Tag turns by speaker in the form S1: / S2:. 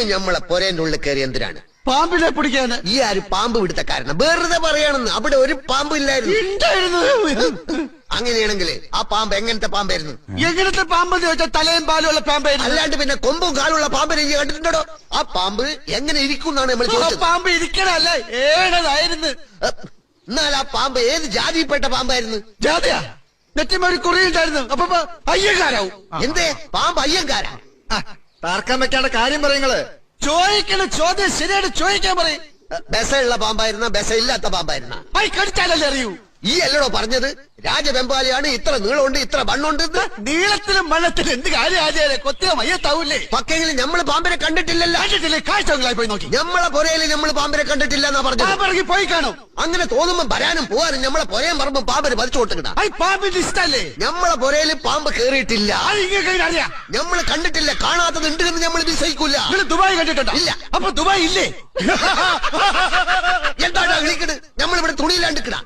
S1: ഇനിയും നമ്മളെ പൊരേന്റെ ഉള്ളിൽ കയറി എന്തിനാണ്?
S2: പാമ്പിനെ പിടിക്കാന്.
S1: ഈ ആര് പാമ്പ് പിടുത്ത കാരണം? വെറുതെ പറയാണെന്ന്. അവിടെ ഒരു പാമ്പ് ഇല്ലായിരുന്നു. അങ്ങനെയാണെങ്കിൽ ആ പാമ്പ് എങ്ങനത്തെ പാമ്പായിരുന്നു?
S2: എങ്ങനത്തെ പാമ്പെന്ന് ചോദിച്ചാൽ തലയും പാലുള്ള പാമ്പായിരുന്നു.
S1: അല്ലാണ്ട് പിന്നെ കൊമ്പും കാലുള്ള പാമ്പിനെ കണ്ടിട്ടുണ്ടോ? ആ പാമ്പ് എങ്ങനെ ഇരിക്കും എന്നാണ് നമ്മൾ ചോദിച്ചത്.
S2: പാമ്പ് ഇരിക്കണല്ലേ, ഏഴതായിരുന്നു.
S1: എന്നാൽ ആ പാമ്പ് ഏത് ജാതിയിൽപ്പെട്ട പാമ്പായിരുന്നു?
S2: ജാതിയാ? നെറ്റിമൊരു കുറിയുണ്ടായിരുന്നു. അപ്പൊ അയ്യങ്കാരാവും.
S1: എന്തേ പാമ്പ് അയ്യങ്കാരാ?
S2: തർക്കം വെക്കാണ്ട കാര്യം പറയുങ്ങള്. ചോദിക്കണ ചോദ്യം ശരിയായിട്ട് ചോദിക്കാൻ പറയും.
S1: ബെസയുള്ള പാമ്പായിരുന്ന ബെസ ഇല്ലാത്ത പാമ്പായിരുന്ന?
S2: കടിച്ചാലല്ലേ അറിയൂ.
S1: ഈ അല്ലടോ പറഞ്ഞത് രാജവെമ്പാലയാണ്, ഇത്ര നീളമുണ്ട് ഇത്ര വണ്ണുണ്ട്.
S2: നീളത്തിലും വണ്ണത്തിലും എന്ത് കാര്യം ആചാര്യ? കൊത്തിയ മയ്യത്താവൂലേ?
S1: പക്കെങ്കിലും നമ്മള് പാമ്പിനെ കണ്ടിട്ടില്ലല്ലോ.
S2: കണ്ടിട്ടില്ലേ? കാഴ്ചകളായി പോയി നോക്കി.
S1: നമ്മളെ പുരയില് നമ്മൾ പാമ്പിനെ കണ്ടിട്ടില്ല എന്നാ പറഞ്ഞു.
S2: പോയി കാണും.
S1: അങ്ങനെ തോന്നുമ്പോ വരാനും പോവാനും നമ്മളെ പുരയും പറമ്പും പാമ്പിന് പതിച്ചു കൊടുക്കണ്ട.
S2: പാമ്പിന്റെ ഇഷ്ടല്ലേ?
S1: നമ്മളെ പുരയില് പാമ്പ് കേറിയിട്ടില്ല.
S2: അറിയാം.
S1: നമ്മള് കണ്ടിട്ടില്ല. കാണാത്തത് ഉണ്ട് എന്ന് നമ്മൾ വിശ്വസിക്കൂല.
S2: ദുബായ് കണ്ടിട്ടുണ്ടോ?
S1: ഇല്ല.
S2: അപ്പൊ ദുബായ് ഇല്ലേ?
S1: എന്താടാ വിളിക്കണ്? നമ്മളിവിടെ തുണിയിലാണ്ടിക്കണ.